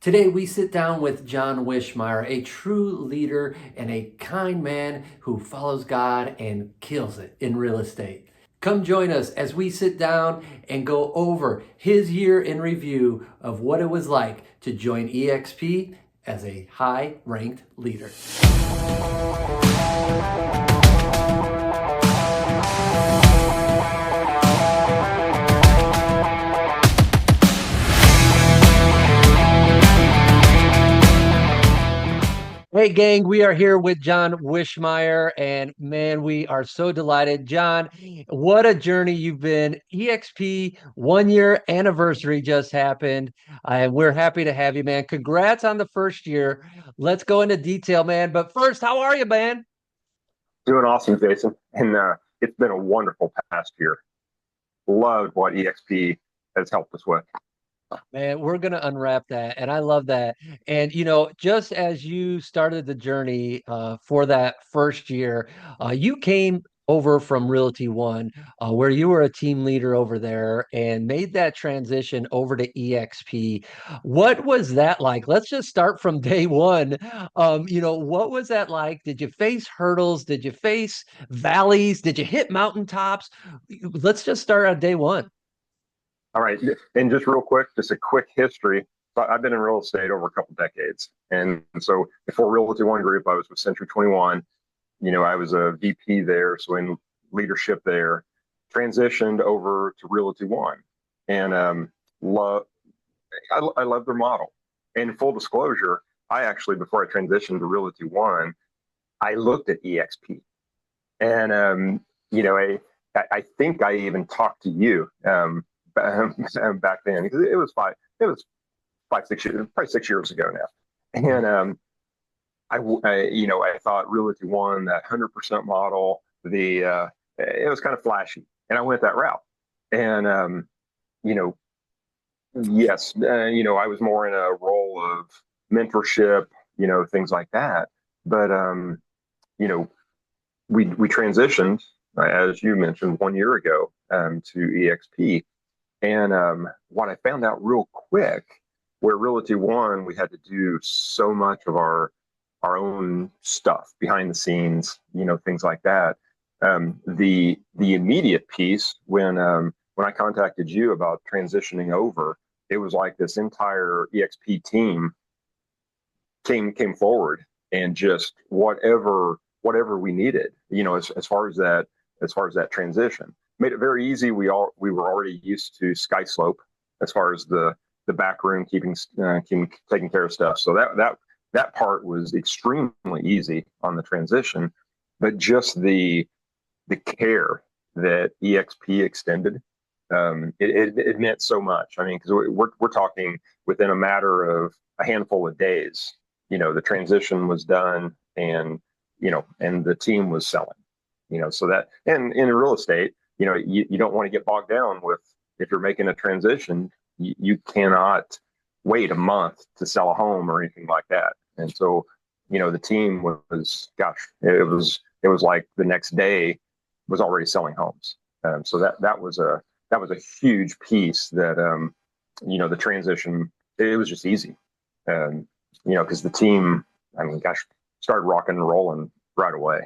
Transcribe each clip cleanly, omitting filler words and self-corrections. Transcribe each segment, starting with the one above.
Today, we sit down with John Wischmeier, a true leader and a kind man who follows God and kills it in real estate. Come join us as we sit down and go over his year in review of what it was like to join eXp as a high ranked leader. Hey, gang, we are here with John Wischmeier, and man, we are so delighted. John, what a journey you've been. eXp 1 year anniversary just happened, and we're happy to have you, man. Congrats on the first year. Let's go into detail, man. But first, how are you, man? Doing awesome, Jason. And it's been a wonderful past year. Loved what eXp has helped us with. Man, we're going to unwrap that. And I love that. And, just as you started the journey for that first year, you came over from Realty One, where you were a team leader over there and made that transition over to eXp. What was that like? Let's just start from day one. What was that like? Did you face hurdles? Did you face valleys? Did you hit mountaintops? Let's just start on day one. All right. And just real quick, just a quick history. So I've been in real estate over a couple decades. And so before Realty ONE Group, I was with Century 21. I was a VP there, so in leadership there, transitioned over to Realty One. And love I love their model. And full disclosure, I actually, before I transitioned to Realty One, I looked at eXp. And I think I even talked to you back then because it was 5 6 years, probably 6 years ago now. And I thought Realty One, that 100% model, it was kind of flashy, and I went that route. And you know, yes, I was more in a role of mentorship, things like that. But you know, we transitioned, as you mentioned, 1 year ago to eXp. And what I found out real quick, where Realty One, we had to do so much of our own stuff behind the scenes, things like that. The immediate piece when I contacted you about transitioning over, it was like this entire eXp team came forward and just whatever we needed, as far as that transition, made it very easy. We were already used to SkySlope as far as the back room keeping taking care of stuff. So that part was extremely easy on the transition, but just the care that eXp extended, it meant so much. I mean, because we're talking within a matter of a handful of days, the transition was done, and the team was selling. So that, and in real estate, you don't want to get bogged down with, if you're making a transition, you cannot wait a month to sell a home or anything like that. And so, the team was, gosh, it was like the next day was already selling homes. So that was a huge piece that, the transition, it was just easy. Because the team, I mean, gosh, started rocking and rolling right away.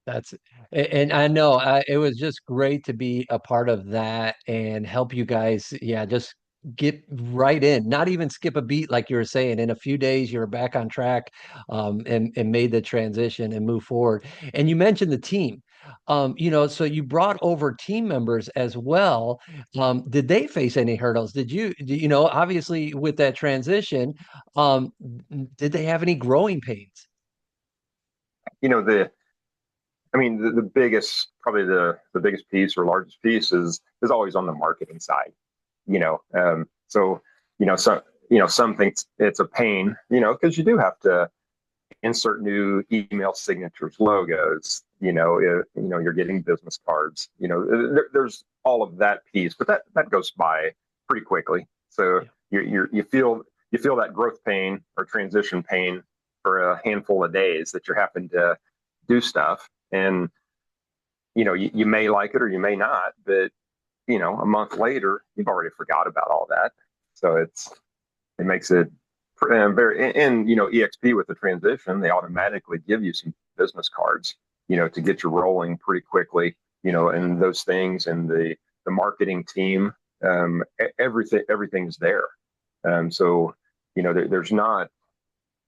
That's and I know it was just great to be a part of that and help you guys. Yeah, just get right in, not even skip a beat, like you were saying. In a few days, you're back on track, and made the transition and move forward. And you mentioned the team, so you brought over team members as well. Did they face any hurdles? Obviously with that transition, did they have any growing pains? You know, the I mean, the biggest, probably the biggest piece or largest piece is always on the marketing side. So some things it's a pain, because you do have to insert new email signatures, logos. You're getting business cards. There's all of that piece, but that goes by pretty quickly. So Yeah. you feel that growth pain or transition pain for a handful of days that you're having to do stuff, and you may like it or you may not, but a month later you've already forgot about all that. So It makes it very, and EXP with the transition, they automatically give you some business cards, to get you rolling pretty quickly, and those things, and the marketing team, everything's there. So there's not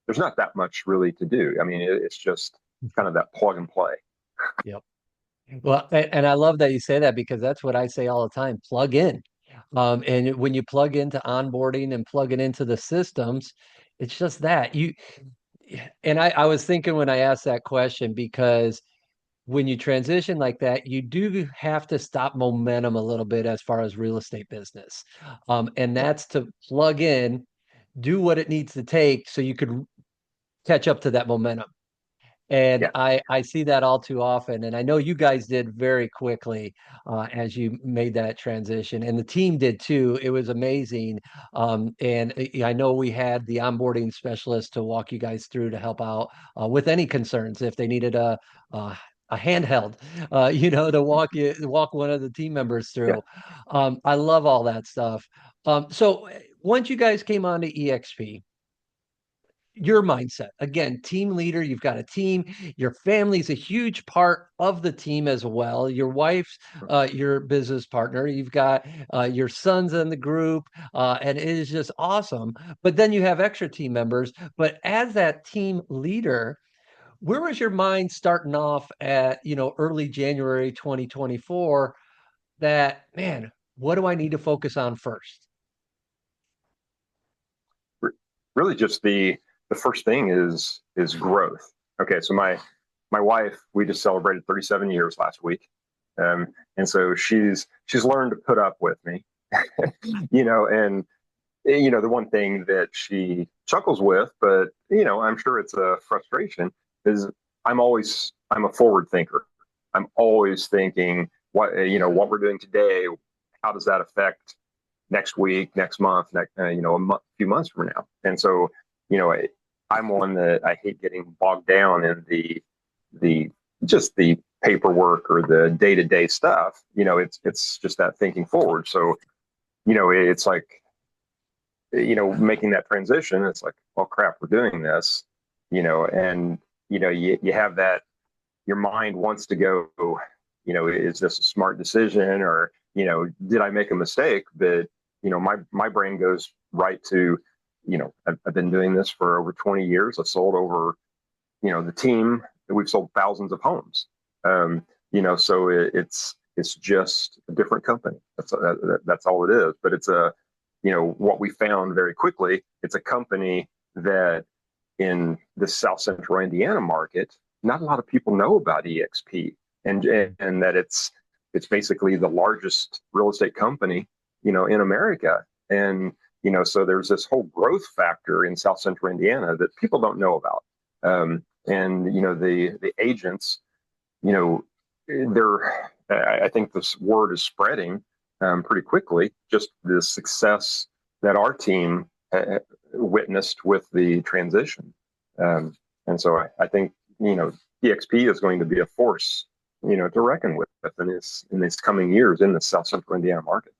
that much really to do. I mean, it's just kind of that plug and play. Yep. Well, and I love that you say that because that's what I say all the time, plug in. And when you plug into onboarding and plug it into the systems, it's just that and I was thinking when I asked that question because when you transition like that, you do have to stop momentum a little bit as far as real estate business. And Yeah, that's to plug in, do what it needs to take so you could catch up to that momentum. And yeah, I see that all too often. And I know you guys did very quickly as you made that transition, and the team did too. It was amazing. And I know we had the onboarding specialist to walk you guys through to help out with any concerns if they needed a, a handheld, to walk one of the team members yeah. through. I love all that stuff. So once you guys came on to EXP, your mindset again, team leader, you've got a team, your family's a huge part of the team as well, your wife's your business partner, you've got your sons in the group, and it is just awesome. But then you have extra team members, but as that team leader, where was your mind starting off at early January 2024 that, man, what do I need to focus on first? Really, just the first thing is growth. Okay, so my wife, we just celebrated 37 years last week, and so she's learned to put up with me, and the one thing that she chuckles with, but I'm sure it's a frustration, is I'm a forward thinker. I'm always thinking what we're doing today, how does that affect next week, next month, few months from now. And so, you know, I'm one that I hate getting bogged down in the just the paperwork or the day to day stuff. It's just that thinking forward. So, it's like, making that transition. It's like, oh crap, we're doing this, and you have that. Your mind wants to go, is this a smart decision, or did I make a mistake? But my brain goes right to, I've been doing this for over 20 years. I've sold over, the team, we've sold thousands of homes. So it's just a different company. That's all it is. But it's what we found very quickly. It's a company that in the South Central Indiana market, not a lot of people know about eXp, and that it's basically the largest real estate company, in America. And so there's this whole growth factor in South Central Indiana that people don't know about. And the agents, they're I think this word is spreading pretty quickly. Just the success that our team witnessed with the transition. And so I think EXP is going to be a force to reckon with in these coming years in the South Central Indiana market.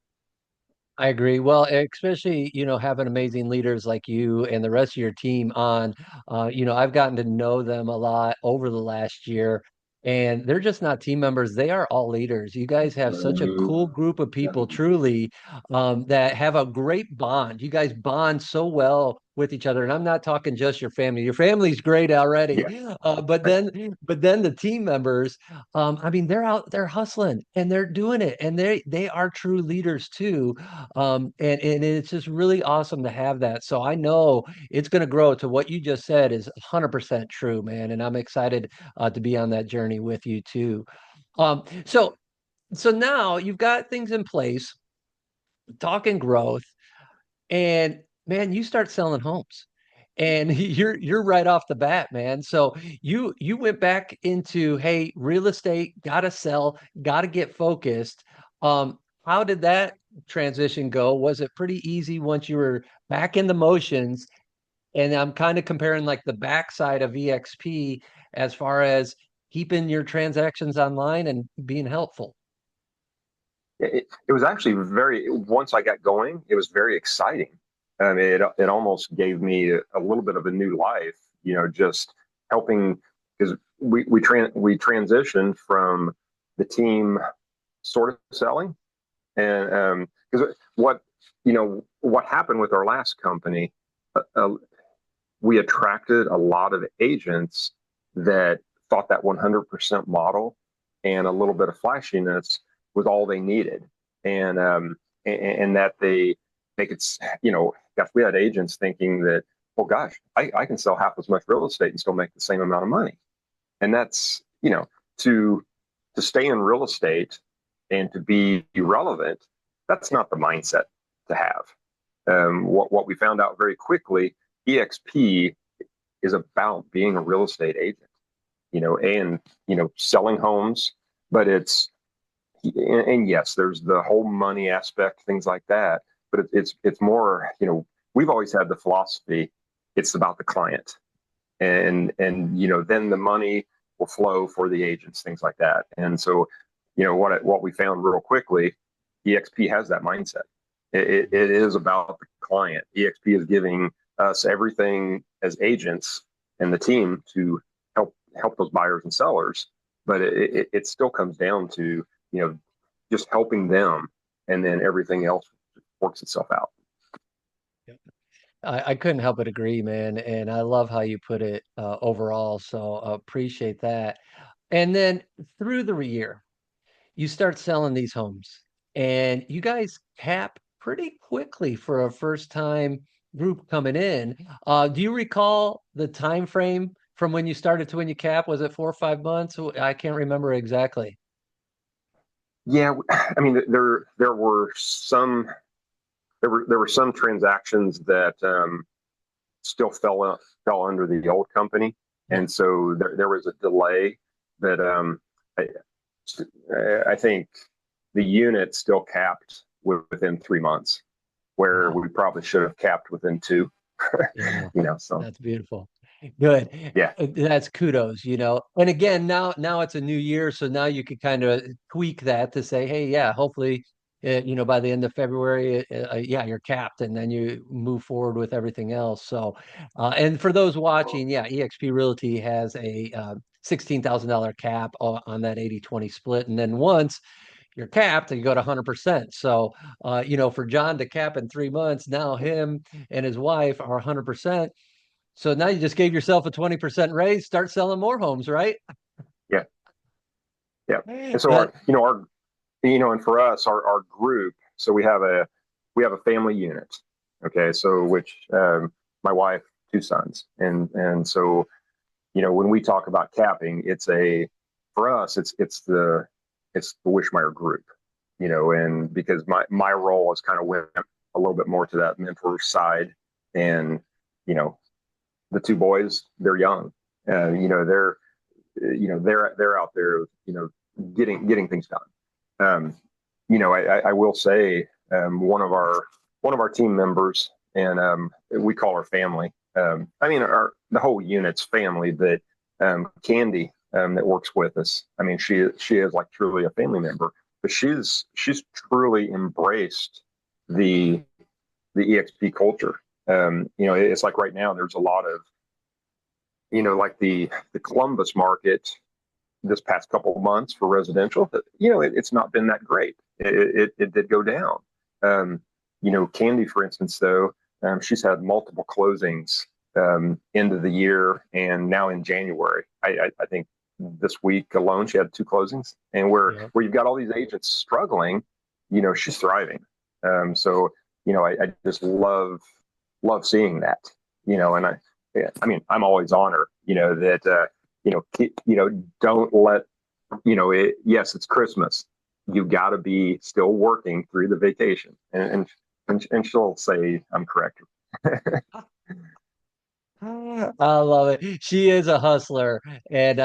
I agree. Well, especially, having amazing leaders like you and the rest of your team on, I've gotten to know them a lot over the last year, and they're just not team members. They are all leaders. You guys have such a cool group of people, truly, that have a great bond. You guys bond so well with each other. And I'm not talking just your family. Your family's great already. Yeah, But then the team members, I mean, they're out there hustling and they're doing it, and they are true leaders too. And it's just really awesome to have that. So I know it's going to grow to what you just said is 100% true, man. And I'm excited to be on that journey with you too. Um, so so now you've got things in place, talking growth, and man, you start selling homes. And you're right off the bat, man. So you went back into, hey, real estate, gotta sell, gotta get focused. How did that transition go? Was it pretty easy once you were back in the motions? And I'm kind of comparing like the backside of EXP as far as keeping your transactions online and being helpful. it was actually once I got going, it was very exciting. It almost gave me a little bit of a new life, just helping because we transitioned from the team sort of selling, and because what happened with our last company, we attracted a lot of agents that thought that 100% model and a little bit of flashiness was all they needed, and that they could, gosh, we had agents thinking that, well, gosh, I can sell half as much real estate and still make the same amount of money, and that's to stay in real estate and to be relevant, that's not the mindset to have. What we found out very quickly, eXp is about being a real estate agent, and selling homes, but and yes, there's the whole money aspect, things like that, but it's more, we've always had the philosophy, it's about the client, and then the money will flow for the agents, things like that. And so, what we found real quickly, eXp has that mindset. It is about the client. eXp is giving us everything as agents and the team to help those buyers and sellers, but it still comes down to just helping them, and then everything else works itself out. I couldn't help but agree, man. And I love how you put it overall. So appreciate that. And then through the year, you start selling these homes and you guys cap pretty quickly for a first time group coming in. Do you recall the time frame from when you started to when you cap? Was it 4 or 5 months? I can't remember exactly. Yeah, I mean, there were some transactions that still fell under the old company, Yeah. and so there was a delay. But I think the unit still capped within 3 months, where Wow. we probably should have capped within two. Yeah. So That's beautiful. Good. yeah, That's kudos. And again, now it's a new year, so now you could kind of tweak that to say, hey, yeah, hopefully, by the end of February, yeah, you're capped, and then you move forward with everything else. So, and for those watching, yeah, eXp Realty has a $16,000 cap on that 80/20 split, and then once you're capped, you go to 100%. So, for John to cap in 3 months, now him and his wife are 100%. So now you just gave yourself a 20% raise, start selling more homes, right? yeah, yeah. And so That and for us, our group, so we have a family unit. Okay, so which my wife, two sons, and so when we talk about capping, for us, it's the Wischmeier group, and because my role has kind of went a little bit more to that mentor side, and you know the two boys, they're young, they're out there, getting things done. Um, I will say, one of our team members, and we call her family. I mean, the whole unit's family, but Candy, that works with us. I mean, she is like truly a family member, but she's truly embraced the EXP culture. It's like right now there's a lot of like the Columbus market this past couple of months for residential. It's not been that great. It did go down. Candy, for instance, though, she's had multiple closings end of the year, and now in January. I think this week alone she had two closings, and where yeah. where you've got all these agents struggling, she's thriving. So I just love seeing that. And I mean, I'm always honored, that don't let yes, it's Christmas. You got to be still working through the vacation, and she'll say I'm correct. I love it. She is a hustler, and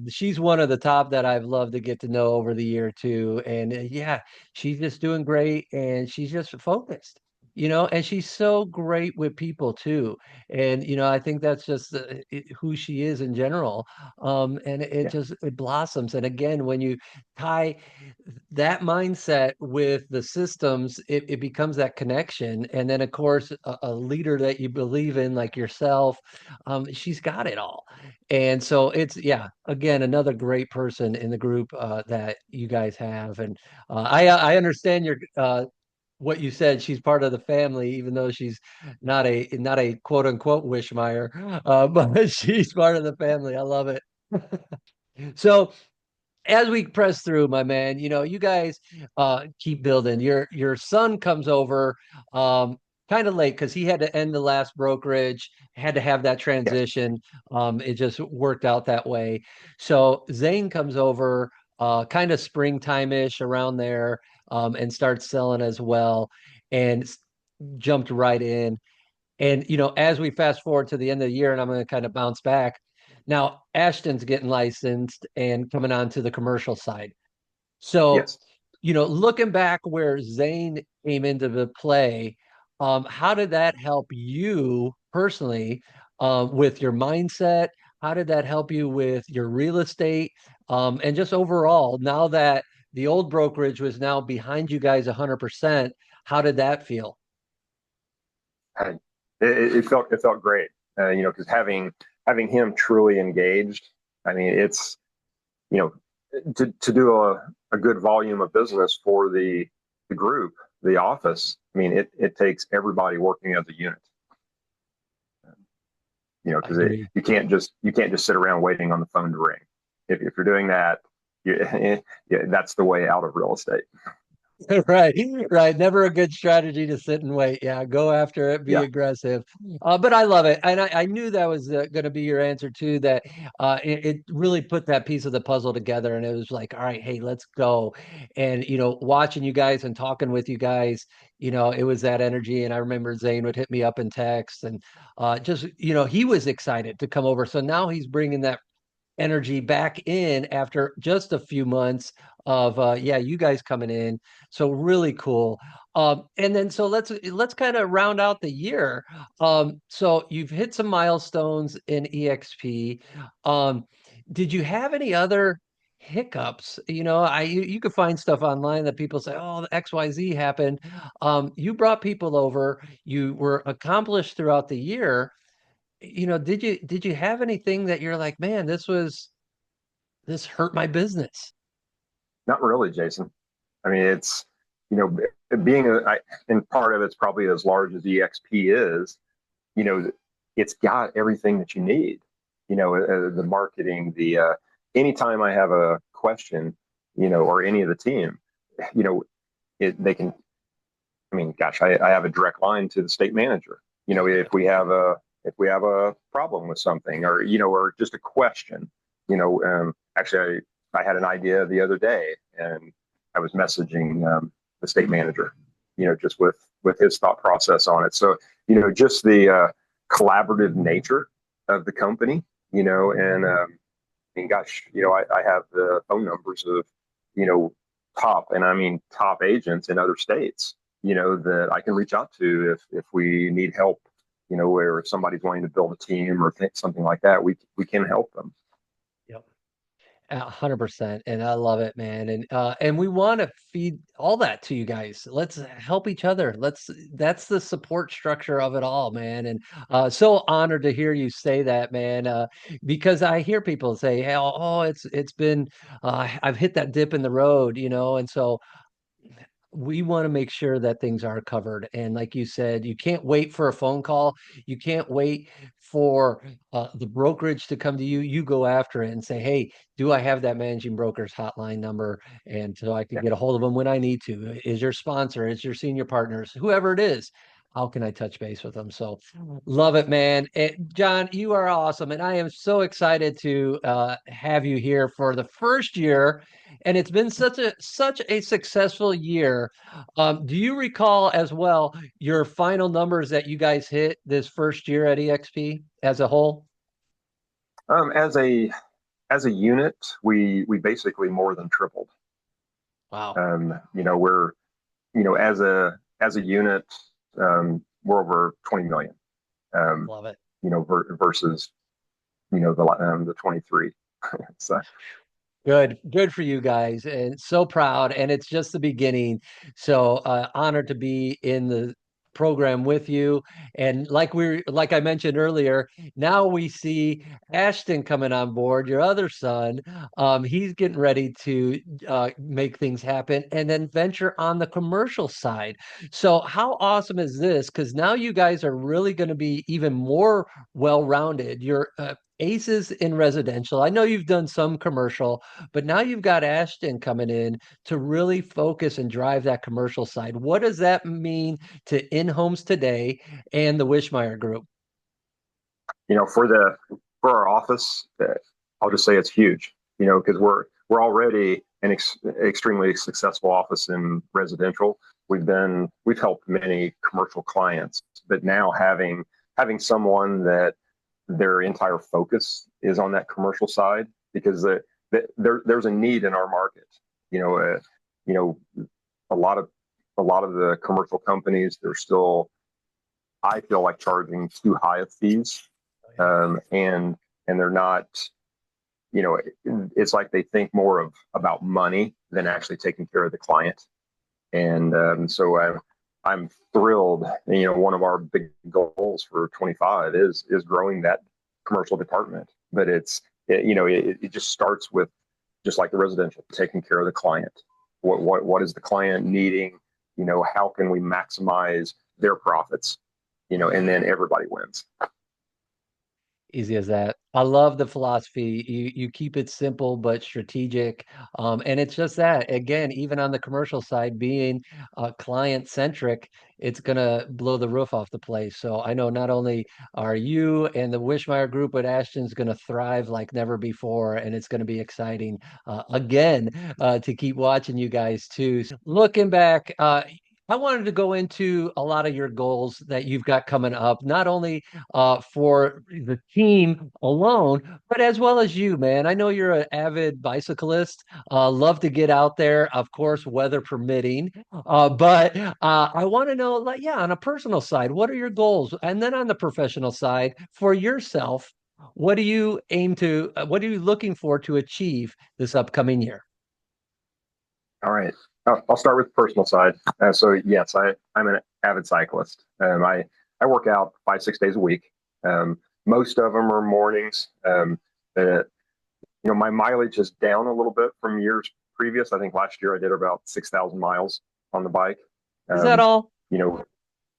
she's one of the top that I've loved to get to know over the year too. And yeah, she's just doing great, and she's just focused. and she's so great with people too. And I think that's just who she is in general. And it Yeah. just it blossoms. And again, when you tie that mindset with the systems, it becomes that connection. And then, of course, a leader that you believe in, like yourself, she's got it all. And so it's, yeah, again, another great person in the group that you guys have. And I understand your what you said. She's part of the family, even though she's not a quote unquote Wishmeyer, but she's part of the family. I love it. So as we press through, my man, you guys keep building. Your son comes over kind of late because he had to end the last brokerage, had to have that Yes. transition. It just worked out that way. So Zane comes over kind of springtime-ish around there, and starts selling as well, and jumped right in. And as we fast forward to the end of the year, and I'm going to kind of bounce back. Now, Ashton's getting licensed and coming on to the commercial side. So, Yes. looking back where Zane came into the play, how did that help you personally with your mindset? How did that help you with your real estate? And just overall, now that the old brokerage was now behind you guys 100%, how did that feel? And it felt great, because having him truly engaged. I mean, it's you know to do a good volume of business for the group, the office. I mean, it takes everybody working as a unit. I Because agree. you can't just sit around waiting on the phone to ring. If you're doing that, yeah, that's the way out of real estate. Right, right. Never a good strategy to sit and wait. Yeah, go after it, be Yeah, aggressive. But I love it. And I knew that was going to be your answer too, that it really put that piece of the puzzle together. And it was like, all right, hey, let's go. And, watching you guys and talking with you guys, it was that energy. And I remember Zane would hit me up in text and just, he was excited to come over. So now he's bringing that energy back in after just a few months of yeah, you guys coming in. So really cool. And then so let's kind of round out the year. So you've hit some milestones in EXP. Did you have any other hiccups? You could find stuff online that people say, oh, the XYZ happened. You brought people over, you were accomplished throughout the year. Did you have anything that you're like, man, this hurt my business? not really, Jason. I mean, it's you know being and part of it's probably as large as EXP is. You know, it's got everything that you need. The marketing, the anytime I have a question, or any of the team, you know, they can. I mean, gosh, I have a direct line to the state manager. Yeah. If we have a problem with something, or just a question. Actually, I had an idea the other day, and I was messaging the state manager, just with his thought process on it. So, just the collaborative nature of the company, and I mean, gosh, I have the phone numbers of, top, and I mean top agents in other states, that I can reach out to if we need help, where if somebody's wanting to build a team or something like that, we can help them. 100%. And I love it, man. And we want to feed all that to you guys. Let's help each other. That's the support structure of it all, man. And so honored to hear you say that, man. Because I hear people say, hey, oh, it's been I've hit that dip in the road, and so we want to make sure that things are covered. And like you said, you can't wait for a phone call. You can't wait for the brokerage to come to you. You go after it and say, hey, do I have that managing broker's hotline number? And so I can Yeah. get a hold of them when I need to. Is your sponsor, is your senior partners, whoever it is. How can I touch base with them? So love it, man. John, you are awesome. And I am so excited to have you here for the first year. And it's been such a successful year. Do you recall as well your final numbers that you guys hit this first year at EXP as a whole? Um, as a as a unit, we basically more than tripled. Wow. We're as a unit. we're over 20 million. Um, Love it. Versus the 23. So Good for you guys, and so proud. And it's just the beginning. So honored to be in the program with you. And like I mentioned earlier, now we see Ashton coming on board, your other son. He's getting ready to make things happen and then venture on the commercial side. So how awesome is this? Because now you guys are really going to be even more well-rounded. You're aces in residential. I know you've done some commercial, but now you've got Ashton coming in to really focus and drive that commercial side. What does that mean to In Homes Today and the Wischmeier Group? For our office, I'll just say it's huge. Because we're already an extremely successful office in residential. We've helped many commercial clients, but now having someone that their entire focus is on that commercial side, because there's a need in our market. You know, uh, you know, a lot of the commercial companies, they're still, I feel like, charging too high of fees, and they're not. It's like they think more about money than actually taking care of the client. And so I'm thrilled. One of our big goals for 25 is growing that commercial department. But it just starts with, just like the residential, taking care of the client. What is the client needing? How can we maximize their profits? And then everybody wins. Easy as that. I love the philosophy. You keep it simple but strategic. And it's just that, again, even on the commercial side, being client centric, it's gonna blow the roof off the place. So I know not only are you and the Wishmeyer Group, but Ashton's gonna thrive like never before, and it's gonna be exciting again to keep watching you guys too. So looking back, I wanted to go into a lot of your goals that you've got coming up, not only for the team alone, but as well as you, man. I know you're an avid bicyclist. Love to get out there, of course, weather permitting. But I want to know, like, yeah, on a personal side, what are your goals? And then on the professional side, for yourself, what do you aim to, what are you looking for to achieve this upcoming year? All right. I'll start with the personal side. So yes, I'm an avid cyclist. I work out 5, 6 days a week. Most of them are mornings. Uh, my mileage is down a little bit from years previous. I think last year I did about 6,000 miles on the bike. Is that Um, all? you know,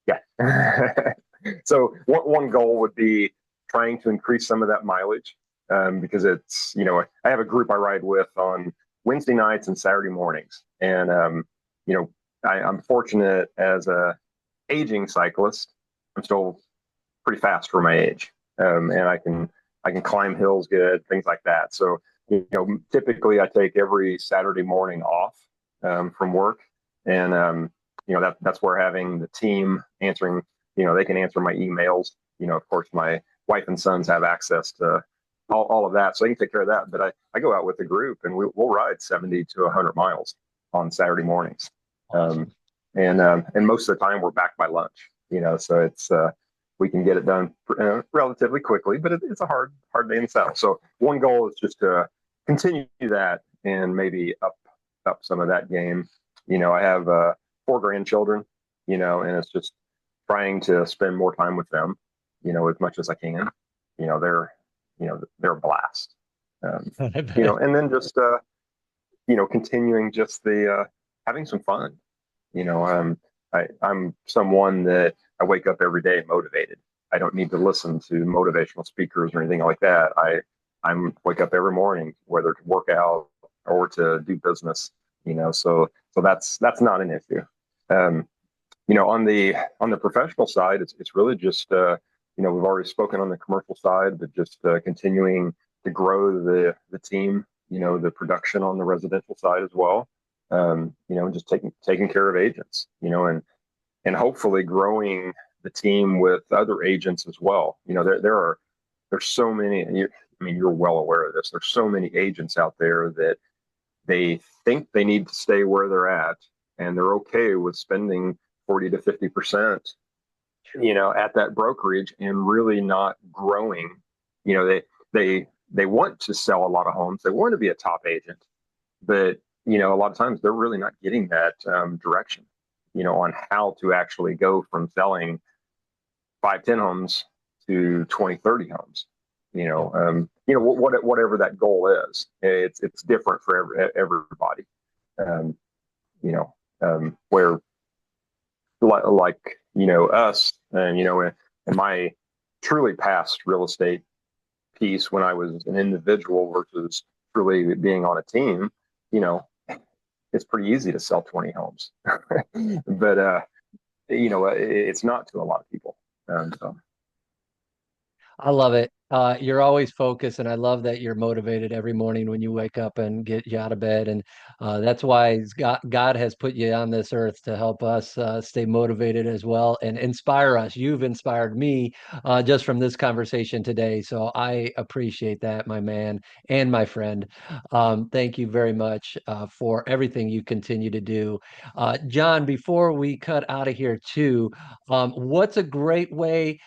yeah. So one goal would be trying to increase some of that mileage, because I have a group I ride with on Wednesday nights and Saturday mornings. And, I'm fortunate as a aging cyclist. I'm still pretty fast for my age. And I can climb hills good, things like that. So, typically I take every Saturday morning off from work. And, that's where having the team answering, they can answer my emails. Of course, my wife and sons have access to all of that, so they can take care of that. But I go out with the group and we'll ride 70 to 100 miles on Saturday mornings. Um, Awesome. and most of the time we're back by lunch, so it's, we can get it done relatively quickly, but it's a hard day in the saddle. So one goal is just to continue that and maybe up some of that game. I have 4 grandchildren, and it's just trying to spend more time with them, as much as I can. They're a blast. Um, I bet. and then just continuing just the having some fun. I'm someone that I wake up every day motivated. I don't need to listen to motivational speakers or anything like that. I'm wake up every morning, whether to work out or to do business. So that's not an issue. Um, on the professional side, it's really just we've already spoken on the commercial side, but just continuing to grow the team. The production on the residential side as well. Just taking care of agents. And hopefully growing the team with other agents as well. There's so many. I mean, you're well aware of this. There's so many agents out there that they think they need to stay where they're at, and they're okay with spending 40 to 50% at that brokerage and really not growing. They want to sell a lot of homes. They want to be a top agent, but a lot of times they're really not getting that direction, on how to actually go from selling 5, 10 homes to 20, 30 homes. Yep. Whatever that goal is, it's different for everybody. Um, where like us, and in my truly past real estate piece when I was an individual versus truly being on a team, you know, it's pretty easy to sell 20 homes, but it's not to a lot of people. So I love it. You're always focused, and I love that you're motivated every morning when you wake up and get you out of bed. And that's why God has put you on this earth to help us stay motivated as well and inspire us. You've inspired me just from this conversation today. So I appreciate that, my man and my friend. Thank you very much for everything you continue to do. John, before we cut out of here, too, what's a great way?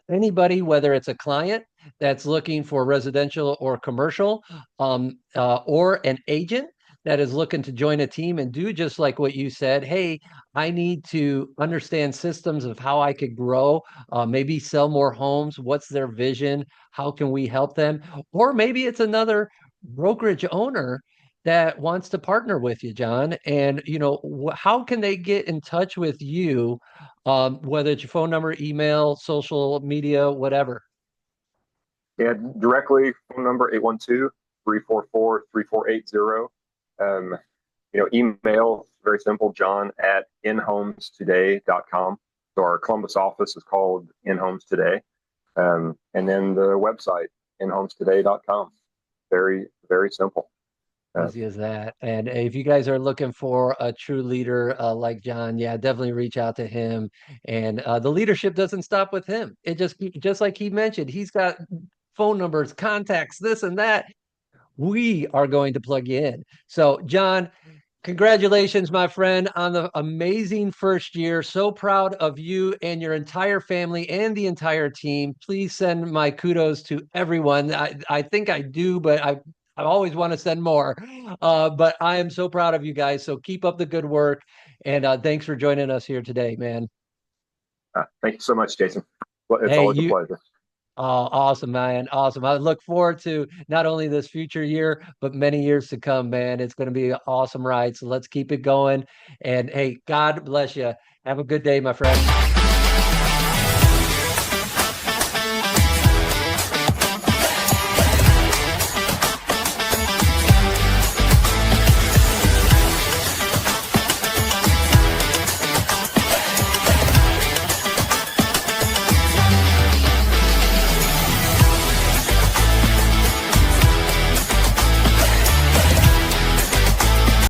Anybody, whether it's a client that's looking for residential or commercial, or an agent that is looking to join a team and do just like what you said. Hey, I need to understand systems of how I could grow, maybe sell more homes. What's their vision? How can we help them? Or maybe it's another brokerage owner that wants to partner with you, John. And how can they get in touch with you, whether it's your phone number, email, social media, whatever? yeah, directly phone number 812-344-3480. Um, email, very simple, John at inhomestoday.com. So our Columbus office is called In Homes Today. And then the website, inhomestoday.com. Very, very simple. Easy as that. And if you guys are looking for a true leader like John, yeah, definitely reach out to him. And the leadership doesn't stop with him. It just like he mentioned, he's got phone numbers, contacts, this and that. We are going to plug you in. So, John, congratulations, my friend, on the amazing first year. So proud of you and your entire family and the entire team. Please send my kudos to everyone. I think I do, but I always want to send more. But I am so proud of you guys. So keep up the good work. And thanks for joining us here today, man. Thank you so much, Jason. Well, it's Hey, always a you. pleasure. Oh, awesome, man. Awesome. I look forward to not only this future year, but many years to come, man. It's going to be an awesome ride. So let's keep it going. And hey, God bless you. Have a good day, my friend.